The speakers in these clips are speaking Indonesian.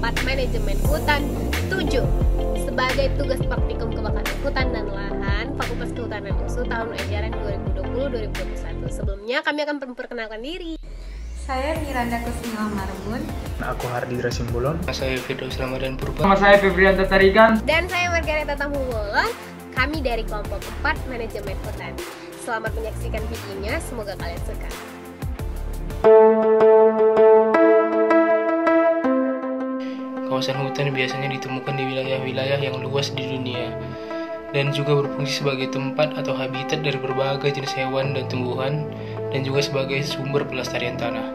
4 Manajemen Hutan 7 sebagai tugas praktikum kebakaran hutan dan lahan Fakultas Kehutanan UNSU tahun ajaran 2020-2021. Sebelumnya kami akan memperkenalkan diri. Saya Miranda Kusnila Marbun. Aku Hardira Simbolon. Saya Firdaus Ramadan Purba. Nama saya Febrianta Tarigan. Dan saya Margareta Tamhulon. Kami dari kelompok 4 Manajemen Hutan. Selamat menyaksikan videonya, semoga kalian suka. Kawasan hutan biasanya ditemukan di wilayah-wilayah yang luas di dunia dan juga berfungsi sebagai tempat atau habitat dari berbagai jenis hewan dan tumbuhan dan juga sebagai sumber pelestarian tanah.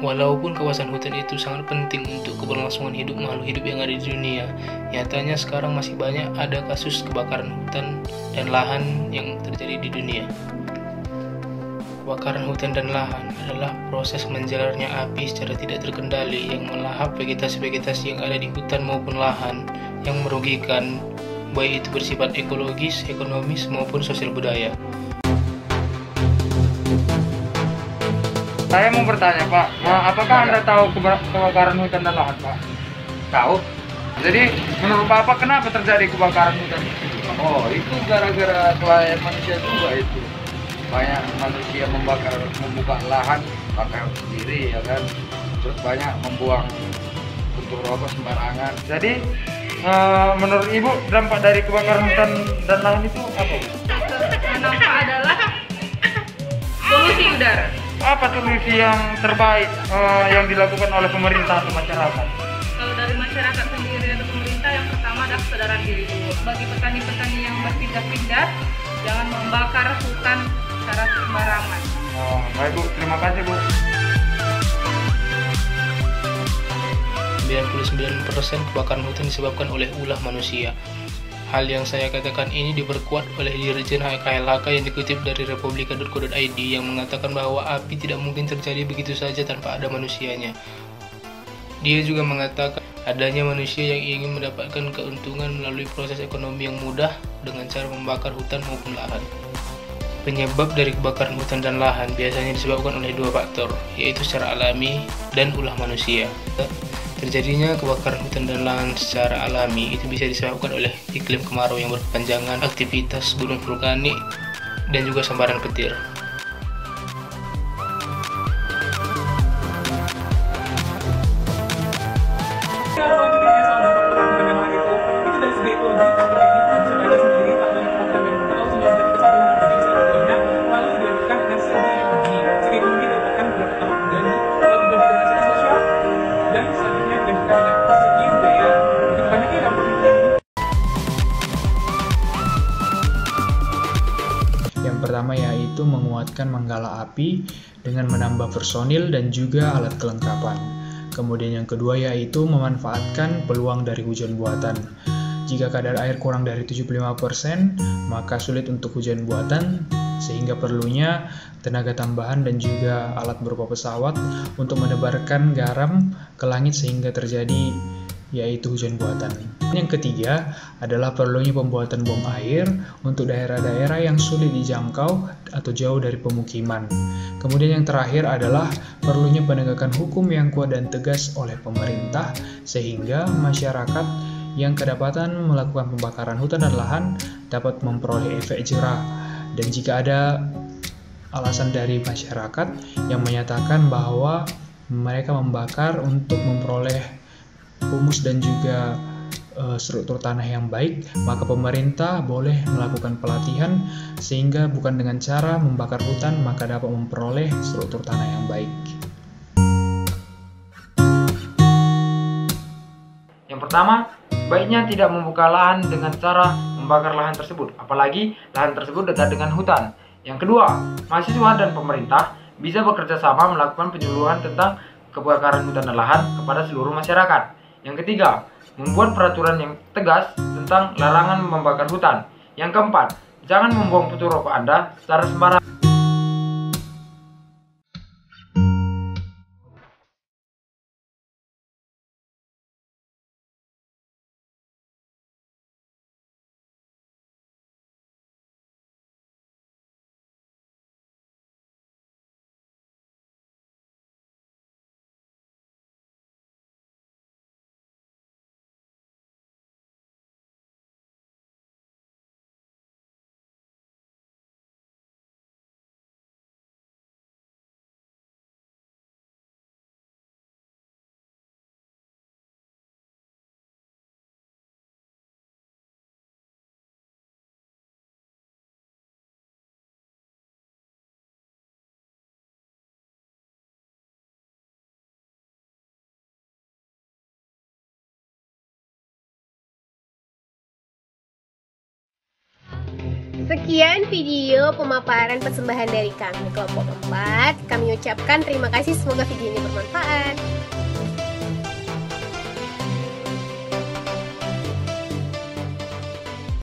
Walaupun kawasan hutan itu sangat penting untuk keberlangsungan hidup makhluk hidup yang ada di dunia, nyatanya sekarang masih banyak ada kasus kebakaran hutan dan lahan yang terjadi di dunia. Kebakaran hutan dan lahan adalah proses menjalarnya api secara tidak terkendali yang melahap vegetasi-vegetasi yang ada di hutan maupun lahan yang merugikan, baik itu bersifat ekologis, ekonomis, maupun sosial budaya. Saya mau bertanya, Pak, apakah Anda tahu kebakaran hutan dan lahan, Pak? Tahu. Jadi, menurut Bapak, kenapa terjadi kebakaran hutan? Oh, itu gara-gara kelalaian manusia juga itu. Banyak manusia membuka lahan, bakar sendiri, ya kan. Terus banyak membuang puntung rokok sembarangan. Jadi, menurut Ibu, dampak dari kebakaran hutan dan lahan itu apa? Dampak adalah polusi udara. Apa solusi yang terbaik yang dilakukan oleh pemerintah atau masyarakat? Kalau dari masyarakat sendiri atau pemerintah, yang pertama adalah kesadaran diri dulu. Bagi petani-petani yang berpindah-pindah, jangan membakar hutan secara sembarangan. Oh, baik Bu, terima kasih Bu. 99% kebakaran hutan disebabkan oleh ulah manusia. Hal yang saya katakan ini diperkuat oleh Dirjen KLHK yang dikutip dari republika.co.id yang mengatakan bahwa api tidak mungkin terjadi begitu saja tanpa ada manusianya. Dia juga mengatakan adanya manusia yang ingin mendapatkan keuntungan melalui proses ekonomi yang mudah dengan cara membakar hutan maupun lahan. Penyebab dari kebakaran hutan dan lahan biasanya disebabkan oleh dua faktor, yaitu secara alami dan ulah manusia. Terjadinya kebakaran hutan dan lahan secara alami itu bisa disebabkan oleh iklim kemarau yang berkepanjangan, aktivitas gunung vulkanik, dan juga sambaran petir. Yang pertama yaitu menguatkan manggala api dengan menambah personil dan juga alat kelengkapan. Kemudian yang kedua yaitu memanfaatkan peluang dari hujan buatan. Jika kadar air kurang dari 75%, maka sulit untuk hujan buatan, sehingga perlunya tenaga tambahan dan juga alat berupa pesawat untuk menebarkan garam ke langit sehingga terjadi yaitu hujan buatan. Yang ketiga adalah perlunya pembuatan bom air untuk daerah-daerah yang sulit dijangkau atau jauh dari pemukiman. Kemudian yang terakhir adalah perlunya penegakan hukum yang kuat dan tegas oleh pemerintah sehingga masyarakat yang kedapatan melakukan pembakaran hutan dan lahan dapat memperoleh efek jerah. Dan jika ada alasan dari masyarakat yang menyatakan bahwa mereka membakar untuk memperoleh humus dan juga struktur tanah yang baik, maka pemerintah boleh melakukan pelatihan sehingga bukan dengan cara membakar hutan maka dapat memperoleh struktur tanah yang baik. Yang pertama, baiknya tidak membuka lahan dengan cara membakar lahan tersebut, apalagi lahan tersebut dekat dengan hutan. Yang kedua, mahasiswa dan pemerintah bisa bekerja sama melakukan penyuluhan tentang kebakaran hutan dan lahan kepada seluruh masyarakat. Yang ketiga, membuat peraturan yang tegas tentang larangan membakar hutan. Yang keempat, jangan membuang puntung rokok Anda secara sembarangan. Sekian video pemaparan persembahan dari kami kelompok 4. Kami ucapkan terima kasih, semoga video ini bermanfaat.